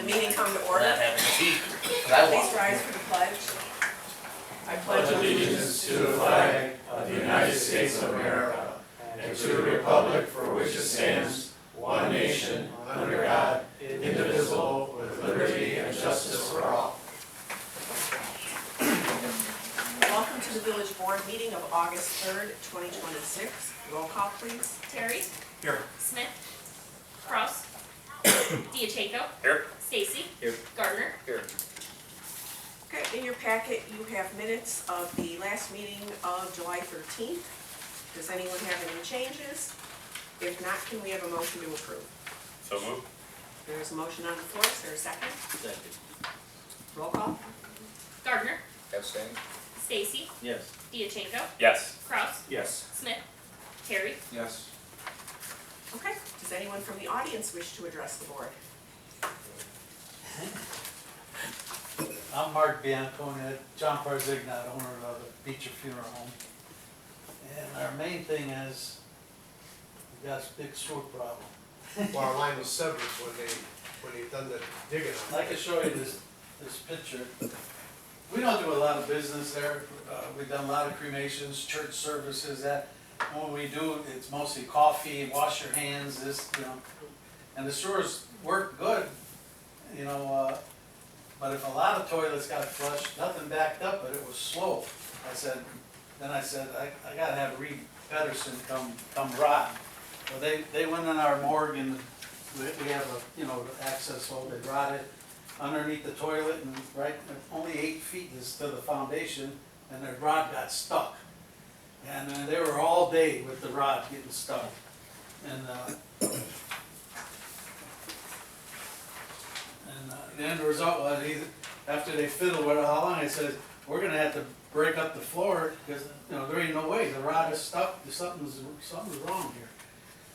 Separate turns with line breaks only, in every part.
meeting come to
We're
order.
not having a seat. 'Cause I
Please
walked.
rise for the pledge. I pledge
Allegiance to the flag of the United States of America and to the republic for which it stands, one nation, under God, indivisible, with liberty and justice for all.
Welcome to the village board meeting of August 3rd, 2026. Roll call, please.
Terry.
Here.
Smith. Kraus. Diacheco.
Here.
Stacy.
Here.
Gardner.
Here.
Okay, in your packet, you have minutes of the last meeting of July 13th. Does anyone have any changes? If not, can we have a motion to approve?
So moved.
There's a motion on the floor. Is there a second?
Second.
Roll call.
Gardner.
Abstain.
Stacy.
Yes.
Diacheco.
Yes.
Kraus.
Yes.
Smith. Terry.
Yes.
Okay, does anyone from the audience wish to address the board?
I'm Mark Bianconi, John Parzignat, owner of the Beecher Funeral Home. And our main thing is, we got a big sewer problem.
Well, our line was severed when they done the digging on
I
it.
can show you this picture. We don't do a lot of business there. We've done a lot of cremations, church services, that, when we do, it's mostly coffee, wash your hands, this, you know. And the sewers work good, you know, but if a lot of toilets got flushed, nothing backed up, but it was slow. I said, I gotta have Reed Pedersen come rot. Well, they went in our morgue and we have a, you know, access hole, they rotted underneath the toilet and right, only 8 feet is to the foundation and the rod got stuck. And they were all day with the rod getting stuck. And the end result was, after they fiddled with it, how long, I said, we're gonna have to break up the floor, because, you know, there ain't no way, the rod is stuck, something's wrong here.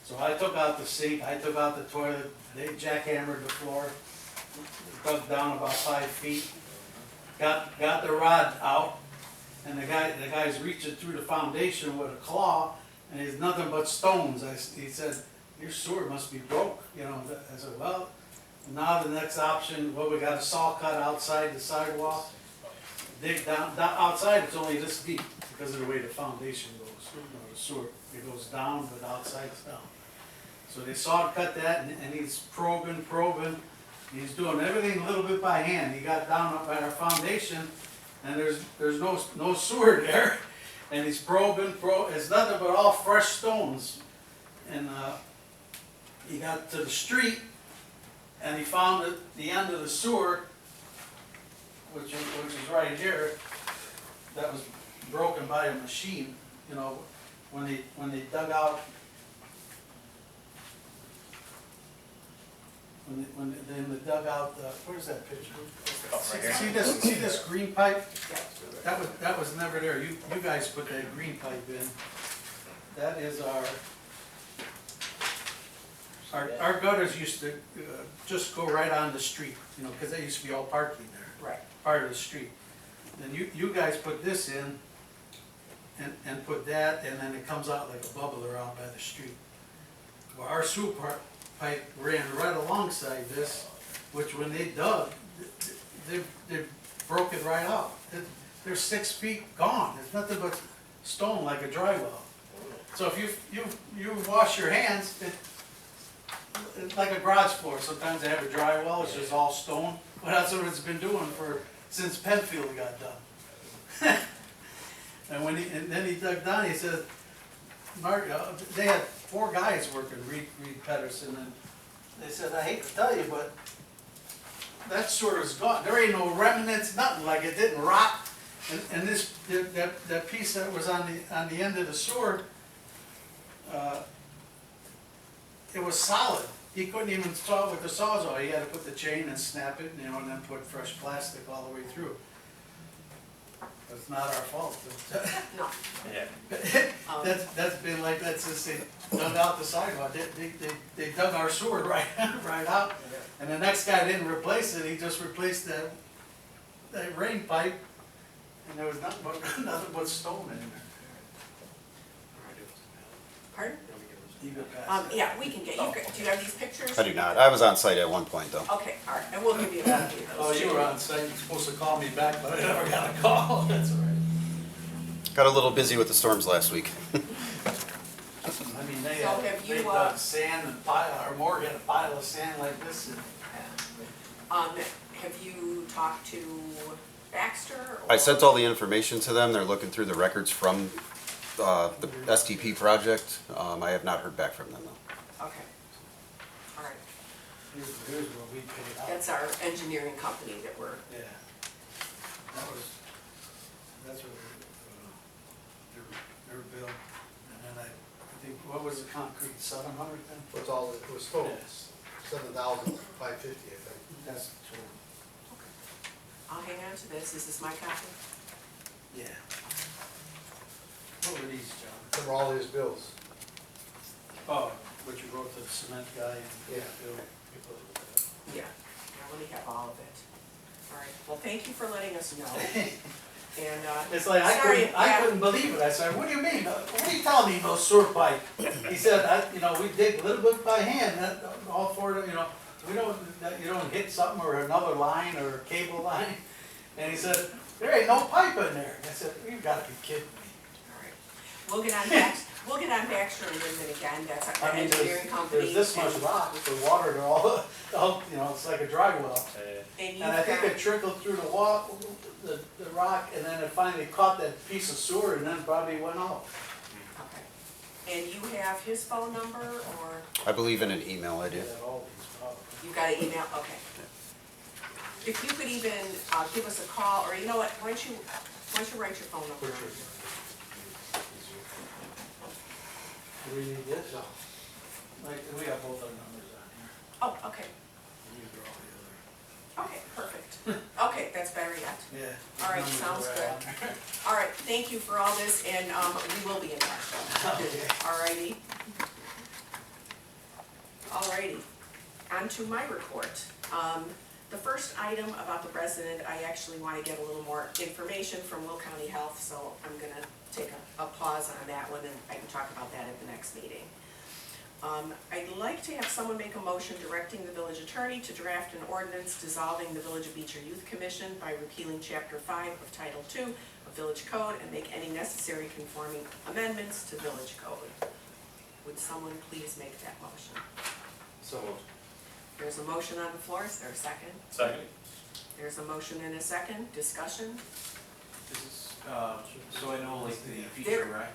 So I took out the sink, I took out the toilet, they jackhammered the floor, dug down about 5 feet, got the rod out, and the guy's reaching through the foundation with a claw, and he's nothing but stones. He said, your sewer must be broke, you know. I said, well, now the next option, well, we got a saw cut outside the sidewalk, dig down outside it's only this deep, because of the way the foundation goes, you know, the sewer, it goes down, but outside it's down. So they saw cut that, and he's probing, he's doing everything a little bit by hand. He got down up at our foundation, and there's no sewer there, and he's probing, it's nothing but all fresh stones. And he got to the street, and he found the end of the sewer, which is right here, that was broken by a machine. You know, when they dug out, when they dug out, where's that picture? See this green pipe? That was never there. You guys put that green pipe in. That is our gutters used to just go right on the street, you know, because they used to be all parking there.
Right.
Part of the street. Then you guys put this in and put that, and then it comes out like a bubbler out by the street. Well, our sewer pipe ran right alongside this, which when they dug, they broke it right out. They're 6 feet gone. There's nothing but stone like a dry well. So if you wash your hands, it's like a garage floor. Sometimes they have a dry well, it's just all stone. But that's what it's been doing since Penfield got done. And then he dug down, he said, Mark, they had 4 guys working, Reed Pedersen, and they said, I hate to tell you, but that sewer is gone. There ain't no remnants, nothing, like it didn't rot. And that piece that was on the end of the sewer, it was solid. He couldn't even saw it with the sawzall. He had to put the chain and snap it, you know, and then put fresh plastic all the way through. It's not our fault.
No.
Yeah.
That's been like that since they dug out the sidewalk. They dug our sewer right out, and the next guy didn't replace it. He just replaced that rain pipe, and there was nothing but stone in there.
Pardon?
You go past
Yeah, we can get, do you have these pictures?
I do not. I was on site at one point, though.
Okay, all right, and we'll give you a
that.
copy of those.
Oh, you were on site, you were supposed to call me back, but I never got a call, that's all right.
Got a little busy with the storms last week.
I mean, they
So
had,
have you,
they dug sand and pile, or Morgan had a pile of sand like this and.
Have you talked to Baxter?
I
or-
sent all the information to them. They're looking through the records from the STP project. I have not heard back from them, though.
Okay. All right,
Here's what we paid out.
that's our engineering company that we're,
Yeah. That's what, their bill, and then I think, what was the concrete, 700 then?
What's all, it was total,
Yes.
7,550, I think.
That's total.
I'll hang on to this. Is this my copy?
Yeah. What were these, John?
Them are all his bills.
Oh, what you wrote to the cement guy and.
Yeah.
Bill.
Yeah. Yeah, let me have all of it. All right, well, thank you for letting us know. And,
It's like,
sorry,
I couldn't believe it. I said, what do you mean? What are you telling me, no sewer pipe? He said, we dig a little bit by hand, all for, we don't, you don't hit something or another line or a cable line. And he said, there ain't no pipe in there. I said, you gotta be kidding me.
all right, we'll get on Baxter and Linden again. That's our
I mean,
engineering company.
there's this much
and-
rock, the water, they're all, it's like a dry well.
And you've
And I think
got-
it trickled through the the rock, and then it finally caught that piece of sewer, and then probably went out.
Okay. And you have his phone number, or
I believe in an email I do.
They have all these problems.
you got an email? Okay. If you could even give us a call, or you know what, why don't you write your phone number?
Do we need this? Like, we got both our numbers on here.
Oh, okay,
These are all
okay, perfect. Okay, that's better yet.
the other. Yeah.
All right,
Numbers
sounds
are
good.
on there.
All right, thank you for all this, and we will be in touch.
Okay.
All righty. All righty, on to my report. The first item about the resident, I actually want to get a little more information from Will County Health, so I'm gonna take a pause on that one, and I can talk about that at the next meeting. I'd like to have someone make a motion directing the village attorney to draft an ordinance dissolving the Village of Beecher Youth Commission by repealing Chapter 5 of Title II of Village Code and make any necessary conforming amendments to Village Code. Would someone please make that motion?
So moved.
There's a motion on the floor, is there a second?
Second.
There's a motion and a second, discussion?
This is, so I know like the
There-
Beecher rec.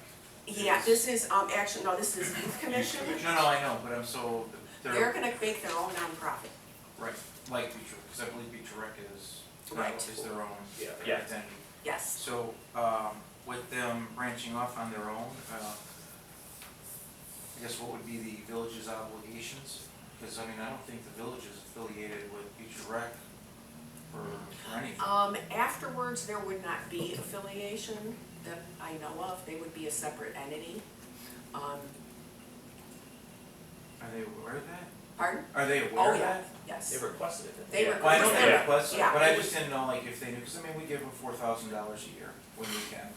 Yeah, this is, actually, no, this is Youth Commission.
No, I know, but I'm so,
They're gonna make their own nonprofit.
right, like Beecher, because I believe Beecher rec is,
Right.
is their own
Yeah.
identity.
Yes.
So, with them branching off on their own, I guess what would be the village's obligations? Because, I mean, I don't think the village is affiliated with Beecher rec for anything.
Afterwards, there would not be affiliation that I know of, they would be a separate entity.
Are they aware of that?
Pardon?
Are they
Oh,
aware of
yeah,
that?
yes.
They requested it.
They
Yeah.
requested
Well, I know they
Yeah.
requested,
Yeah,
but I
it
just
was-
didn't know like if they knew, because I mean, we give them $4,000 a year when we can.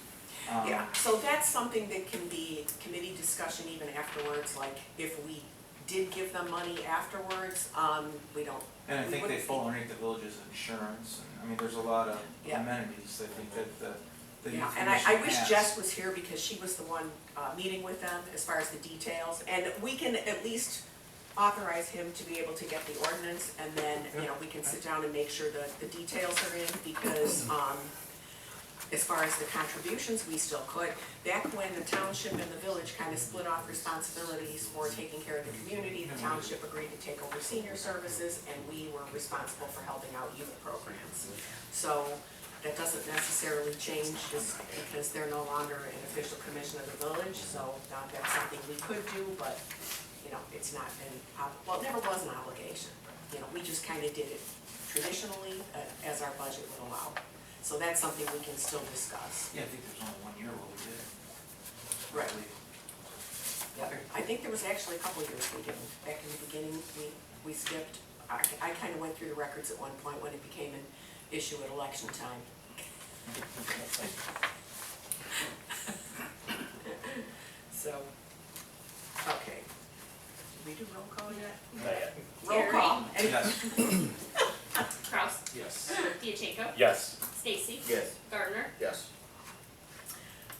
Yeah, so that's something that can be committee discussion even afterwards, like if we did give them money afterwards, we don't.
And I
we
think they
wouldn't
fall underneath the village's insurance, and I mean, there's a lot of
Yeah.
amenities, I think that the youth
Yeah,
commission
and I wish
has.
Jess was here because she was the one meeting with them as far as the details. And we can at least authorize him to be able to get the ordinance, and then, we can sit down and make sure that the details are in, because as far as the contributions, we still could. Back when the township and the village kind of split off responsibilities for taking care of the community, the township agreed to take over senior services, and we were responsible for helping out youth programs. So that doesn't necessarily change just because they're no longer an official commission of the village, so that's something we could do, but, it's not it never was an obligation. We just kind of did it traditionally, as our budget would allow. So that's something we can still discuss.
Yeah, I think there's only 1 year where we did it.
Right.
I believe.
Yeah, I think there was actually a couple of years we didn't. Back in the beginning, we skipped. I kind of went through the records at one point when it became an issue at election time. So, okay. we do roll call yet?
Not yet.
Roll call. And-
Yes.
Kraus,
Yes.
Diachenko,
Yes.
Stacy,
Yes.
Gardner,
Yes.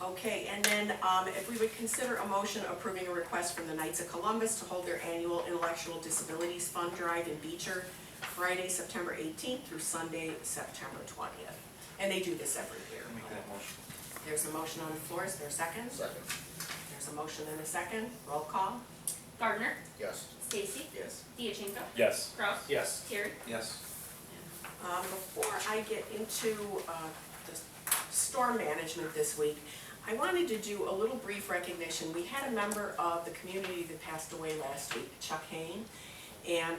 Okay, and then if we would consider a motion approving a request from the Knights of Columbus to hold their annual Intellectual Disabilities Fund Drive in Beecher, Friday, September 18th through Sunday, September 20th. And they do this every year.
Make that motion.
There's a motion on the floor, is there a second?
Second.
There's a motion and a second, roll call.
Gardner,
Yes.
Stacy,
Yes.
Diachenko,
Yes.
Kraus,
Yes.
Terry,
Yes.
Before I get into the storm management this week, I wanted to do a little brief recognition. We had a member of the community that passed away last week, Chuck Hain, and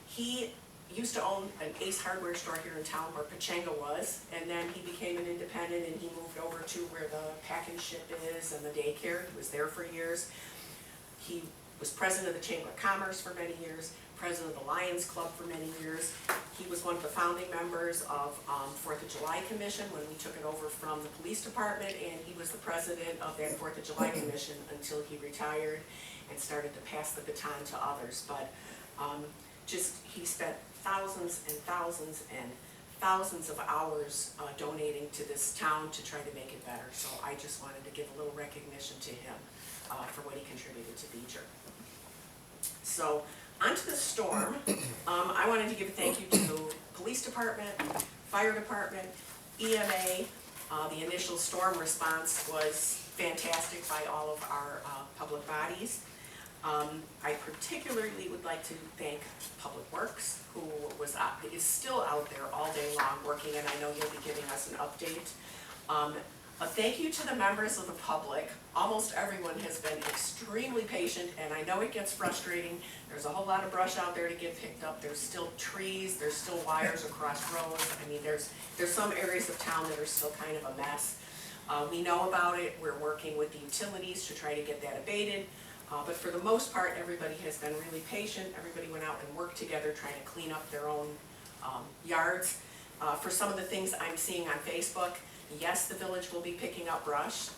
he used to own an Ace Hardware store here in town where Pachanga was, and then he became an independent and he moved over to where the pack and ship is and the daycare. He was there for years. He was president of the Chamber of Commerce for many years, president of the Lions Club for many years. He was one of the founding members of 4th of July Commission when we took it over from the police department, and he was the president of that 4th of July Commission until he retired and started to pass the baton to others. But he spent thousands and thousands and thousands of hours donating to this town to try to make it better. So I just wanted to give a little recognition to him for what he contributed to Beecher. So, onto the storm. I wanted to give a thank you to the police department, fire department, EMA. The initial storm response was fantastic by all of our public bodies. I particularly would like to thank Public Works, who is still out there all day long working, and I know you'll be giving us an update. A thank you to the members of the public. Almost everyone has been extremely patient, and I know it gets frustrating. There's a whole lot of brush out there to get picked up. There's still trees, there's still wires across roads. I mean, there's some areas of town that are still kind of a mess. We know about it. We're working with the utilities to try to get that abated. But for the most part, everybody has been really patient. Everybody went out and worked together trying to clean up their own yards. For some of the things I'm seeing on Facebook, yes, the village will be picking up brush.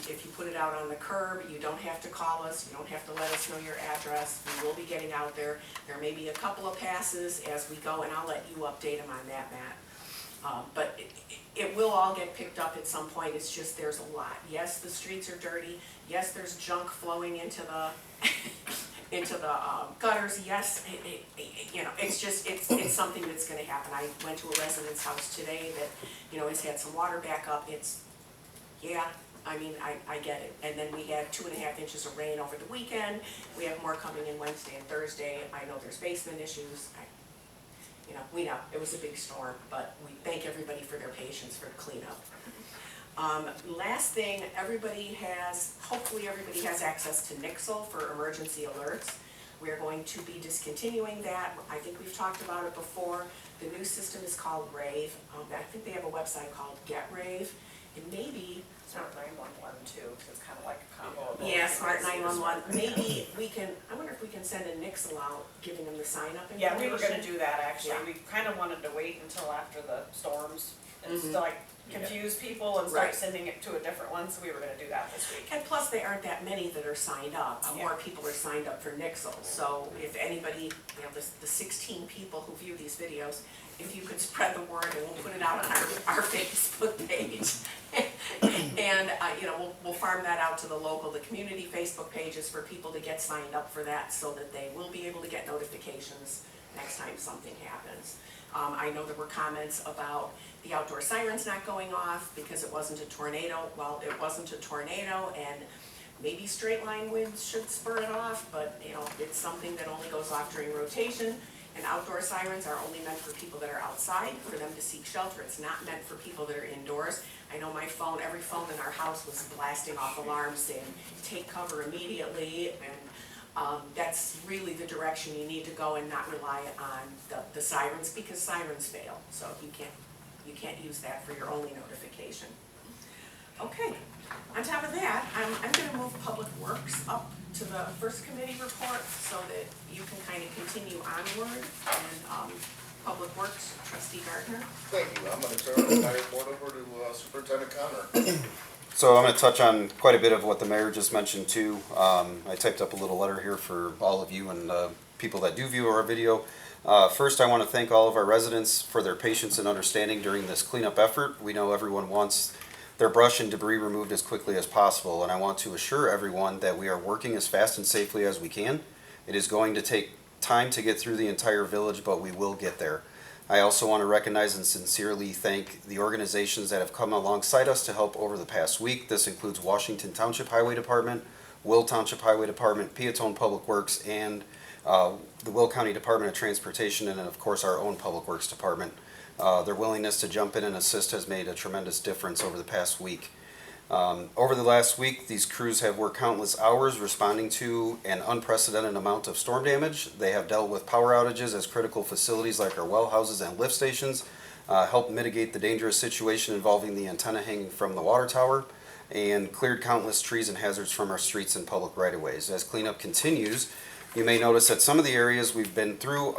If you put it out on the curb, you don't have to call us, you don't have to let us know your address. We will be getting out there. There may be a couple of passes as we go, and I'll let you update them on that, Matt. But it will all get picked up at some point. It's just there's a lot. Yes, the streets are dirty. Yes, there's junk flowing into the gutters. Yes, it's something that's going to happen. I went to a resident's house today that has had some water back up. I get it. And then we had 2.5 inches of rain over the weekend. We have more coming in Wednesday and Thursday. I know there's basement issues. We know it was a big storm, but we thank everybody for their patience for the cleanup. Last thing, hopefully everybody has access to Nixle for emergency alerts. We're going to be discontinuing that. I think we've talked about it before. The new system is called Rave. I think they have a website called Get Rave. And maybe
Smart 911 too, so it's kind of like a combo of both.
yeah, Smart 911. Maybe I wonder if we can send a Nixle out, giving them the sign up information.
Yeah, we were gonna do that actually.
Yeah.
We kind of wanted to wait until after the storms and
Mhm.
to like confuse people and
Right.
start sending it to a different one, so we were gonna do that this week.
And plus, there aren't that many that are signed up.
Yeah.
More people are signed up for Nixle. So if anybody, the 16 people who view these videos, if you could spread the word, and we'll put it out on our Facebook page. And, we'll farm that out to the community Facebook pages for people to get signed up for that so that they will be able to get notifications next time something happens. I know there were comments about the outdoor sirens not going off because it wasn't a tornado. Well, it wasn't a tornado, and maybe straight line winds should spur it off, but it's something that only goes off during rotation. And outdoor sirens are only meant for people that are outside, for them to seek shelter. It's not meant for people that are indoors. I know every phone in our house was blasting off alarms saying, take cover immediately, and that's really the direction you need to go and not rely on the sirens, because sirens fail. So you can't use that for your only notification. Okay, on top of that, I'm gonna move Public Works up to the first committee report so that you can kind of continue onward. And Public Works, Trustee Gardner.
Thank you. I'm gonna turn my report over to Superintendent Connor.
So I'm going to touch on quite a bit of what the mayor just mentioned too. I typed up a little letter here for all of you and people that do view our video. First, I want to thank all of our residents for their patience and understanding during this cleanup effort. We know everyone wants their brush and debris removed as quickly as possible, and I want to assure everyone that we are working as fast and safely as we can. It is going to take time to get through the entire village, but we will get there. I also want to recognize and sincerely thank the organizations that have come alongside us to help over the past week. This includes Washington Township Highway Department, Will Township Highway Department, Peatone Public Works, and the Will County Department of Transportation, and then of course our own Public Works Department. Their willingness to jump in and assist has made a tremendous difference over the past week. Over the last week, these crews have worked countless hours responding to an unprecedented amount of storm damage. They have dealt with power outages as critical facilities like our well houses and lift stations helped mitigate the dangerous situation involving the antenna hanging from the water tower, and cleared countless trees and hazards from our streets and public right-of-ways. As cleanup continues, you may notice that some of the areas we've been through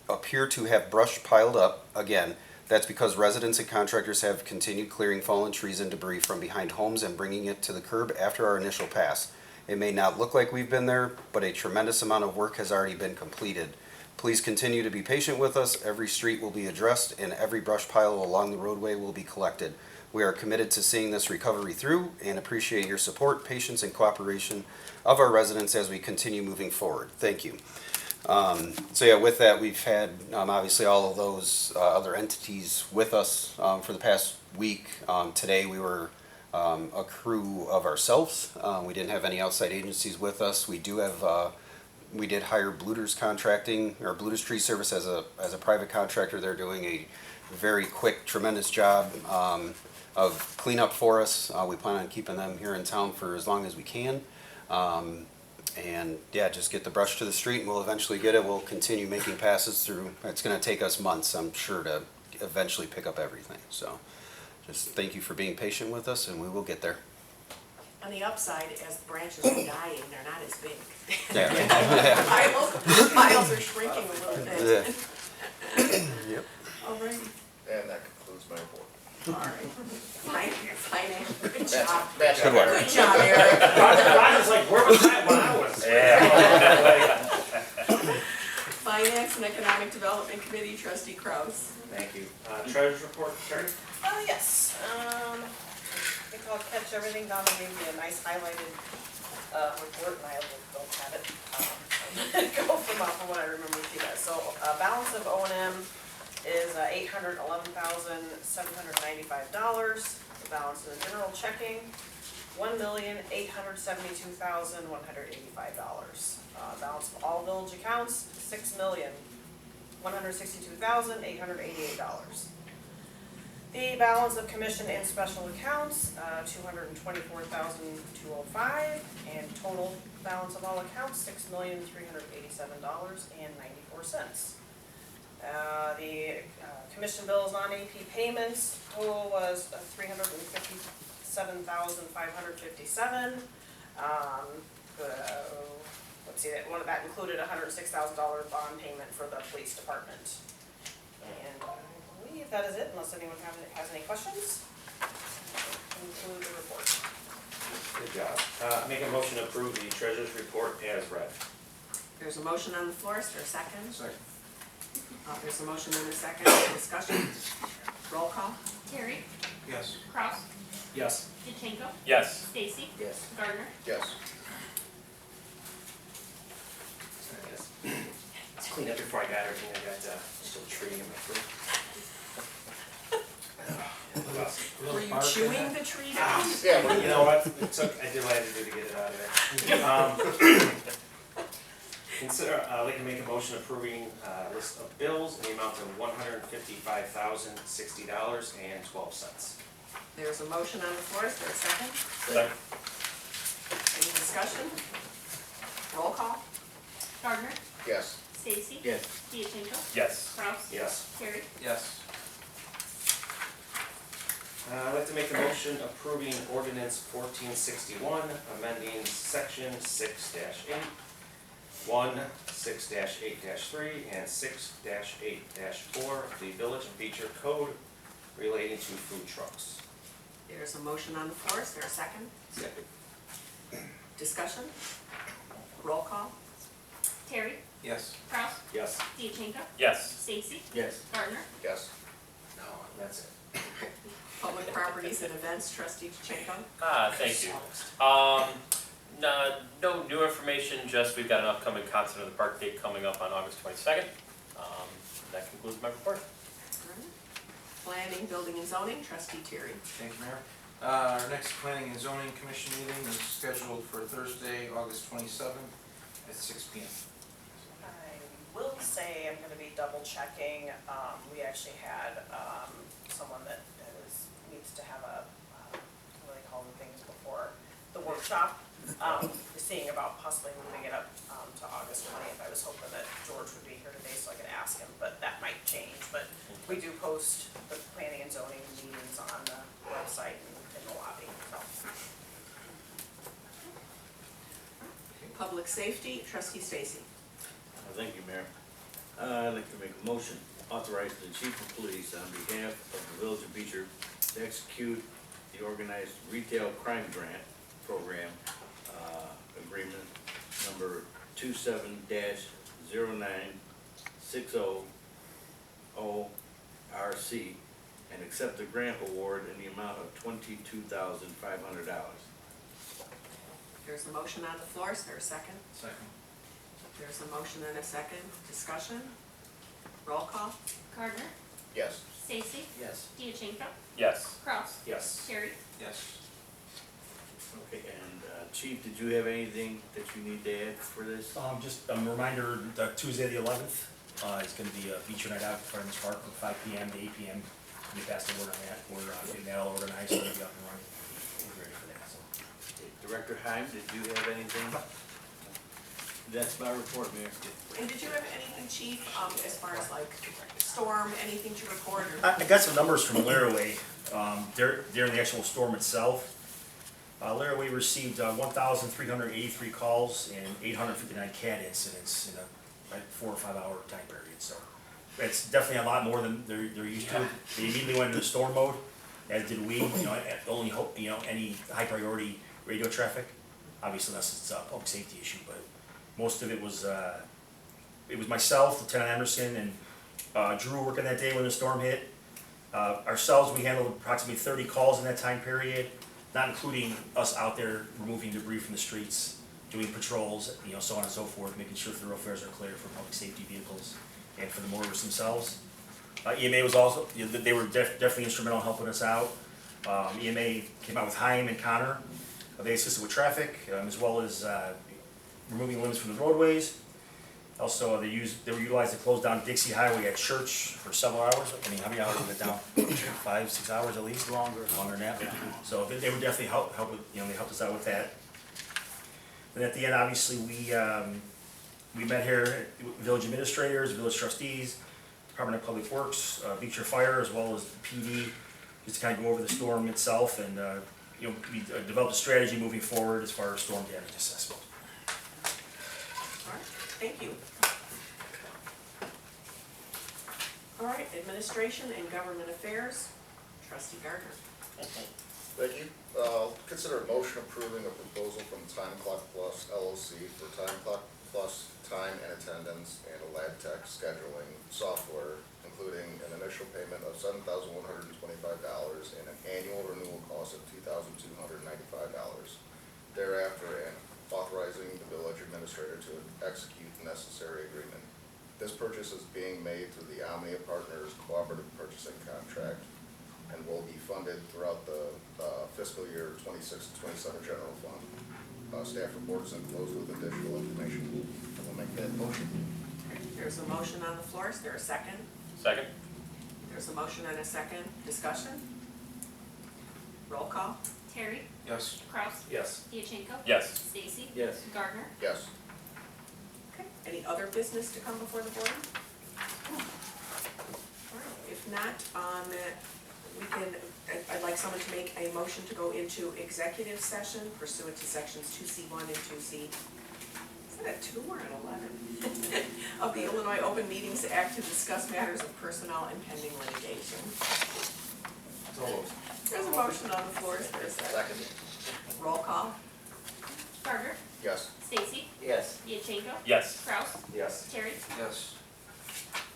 appear to have brush piled up again. That's because residents and contractors have continued clearing fallen trees and debris from behind homes and bringing it to the curb after our initial pass. It may not look like we've been there, but a tremendous amount of work has already been completed. Please continue to be patient with us. Every street will be addressed and every brush pile along the roadway will be collected. We are committed to seeing this recovery through and appreciate your support, patience, and cooperation of our residents as we continue moving forward. Thank you. With that, we've had obviously all of those other entities with us for the past week. Today we were a crew of ourselves. We didn't have any outside agencies with us. We did hire Bluters Contracting, or Bluters Tree Service as a private contractor. They're doing a very quick, tremendous job of cleanup for us. We plan on keeping them here in town for as long as we can. And yeah, just get the brush to the street and we'll eventually get it. We'll continue making passes through. It's going to take us months, I'm sure, to eventually pick up everything. So just thank you for being patient with us and we will get there.
On the upside, as the branches are dying, they're not as big.
Yeah.
Piles are shrinking a little bit.
Yep.
All right.
And that concludes my report.
All right. Finance, good job.
Good work.
Good job, Eric.
Roger's like, where was that when I was?
Finance and Economic Development Committee, Trustee Kraus.
Thank you. Treasurer's report, Terry?
Yes, I think I'll catch everything down and give you a nice highlighted, report, and I don't have it. Go from what I remember with you guys. So, balance of O&M is $811,795. The balance in the general checking, $1,872,185. Balance of all village accounts, $6,162,888. The balance of commission and special accounts, $224,205, and total balance of all accounts, $6,387.94. The commission bills, non-AP payments, total was $357,557. Let's see, that included a $106,000 bond payment for the police department. And I believe that is it, unless anyone has any questions. Conclude the report.
Good job. Make a motion to approve the treasurer's report as read.
There's a motion on the floor, is there a second?
Second.
There's a motion and a second, discussion, roll call.
Terry,
Yes.
Kraus,
Yes.
Yurchenko,
Yes.
Stacy,
Yes.
Gardner.
Yes.
Let's clean up before I got everything. I got still a tree in my throat.
Were you chewing the tree down?
Yeah, well,
You know what? I did what I had to do to get it out of there. I'd like to make a motion approving a list of bills in the amount of $155,060.12.
There's a motion on the floor, is there a second?
Second.
Any discussion? Roll call.
Gardner,
yes.
Stacy.
Yes.
Yurchenko,
Yes.
Kraus.
Yes.
Terry.
Yes.
I'd like to make a motion approving ordinance 1461, amending section 6-8, 6-8-3, and 6-8-4 of the Village of Beecher Code relating to food trucks.
There's a motion on the floor, is there a second?
Second.
Discussion? Roll call?
Terry,
Yes.
Kraus,
Yes.
Diachenko,
Yes.
Stacy,
Yes.
Gardner.
Yes.
No, that's it.
Public properties and events, trustee Chancom?
Thank you. No new information, just we've got an upcoming concert of the park date coming up on August 22nd. That concludes my report.
Planning, building and zoning, trustee Terry.
Thank you, Mayor. Our next Planning and Zoning Commission meeting is scheduled for Thursday, August 27th at 6 p.m.
I will say I'm gonna be double checking, we actually had, someone that needs to have a, what do they call the things before, the workshop, seeing about possibly moving it up, to August 20th. I was hoping that George would be here today so I could ask him, but that might change, but we do post the planning and zoning meetings on the website and in the lobby, so.
Public safety, trustee Stacy.
Thank you, Mayor. I'd like to make a motion, authorize the chief of police on behalf of the village of Beecher to execute the organized retail crime grant program, agreement number 27-0960ORC, and accept the grant award in the amount of $22,500.
There's a motion on the floor, is there a second?
Second.
There's a motion and a second, discussion? Roll call?
Gardner,
Yes.
Stacy,
Yes.
Diachenko,
Yes.
Kraus,
Yes.
Terry.
Yes.
Okay, and Chief, did you have anything that you need to add for this?
Just a reminder, Tuesday the 11th, is gonna be a Beecher night out at Friends Park from 5 p.m. to 8 p.m. We passed the word on that, we're getting that all organized, so we'll be up and running. We're ready for that, so.
Director Heim, did you have anything? That's my report, Mayor.
And did you have anything, chief, as far as like storm, anything to report or?
I got some numbers from Laraway, during the actual storm itself. Laraway received 1,383 calls and 859 CAD incidents in a 4 or 5 hour time period, so. It's definitely a lot more than they're used to. They immediately went into storm mode, as did we, only hope, any high priority radio traffic. Obviously, unless it's a public safety issue, but most of it was myself, Lieutenant Emerson, and Drew working that day when the storm hit. Ourselves, we handled approximately 30 calls in that time period, not including us out there removing debris from the streets, doing patrols, so on and so forth, making sure thoroughfares are clear for public safety vehicles and for the motorists themselves. EMA was also, they were definitely instrumental in helping us out. EMA came out with Heim and Connor. They assisted with traffic, as well as removing limits from the roadways. Also, they were utilized to close down Dixie Highway at Church for several hours. I mean, how many hours was it down? 5, 6 hours at least? Longer than that. So they were definitely help with, they helped us out with that. And at the end, obviously, we met here, village administrators, village trustees, Department of Public Works, Beecher Fire, as well as PD, just to kind of go over the storm itself and we developed a strategy moving forward as far as storm damage assessment.
All right, thank you. All right, administration and government affairs, trustee Gardner.
Thank you. Consider a motion approving a proposal from Time Clock Plus LLC for Time Clock Plus time and attendance and a lab tech scheduling software, including an initial payment of $7,125 and an annual renewal cost of $2,295 thereafter, and authorizing the village administrator to execute the necessary agreement. This purchase is being made through the Omnia Partners Cooperative Purchasing Contract and will be funded throughout the fiscal year 26-27 general fund. Staff report is enclosed with additional information. I will make that motion.
There's a motion on the floor, is there a second?
Second?
There's a motion and a second, discussion? Roll call?
Terry,
Yes.
Kraus,
Yes.
Diachenko.
Yes.
Stacy.
Yes.
Gardner.
Yes.
Okay, any other business to come before the board? All right, if not, I'd like someone to make a motion to go into executive session pursuant to sections 2C1 and 2C, is that a 2 or an 11? Of the Illinois Open Meetings Act to discuss matters of personnel and pending litigation. There's a motion on the floor, is there a second? Roll call.
Gardner,
Yes.
Stacy,
Yes.
Diachenko,
Yes.
Kraus,
Yes.
Terry,
Yes.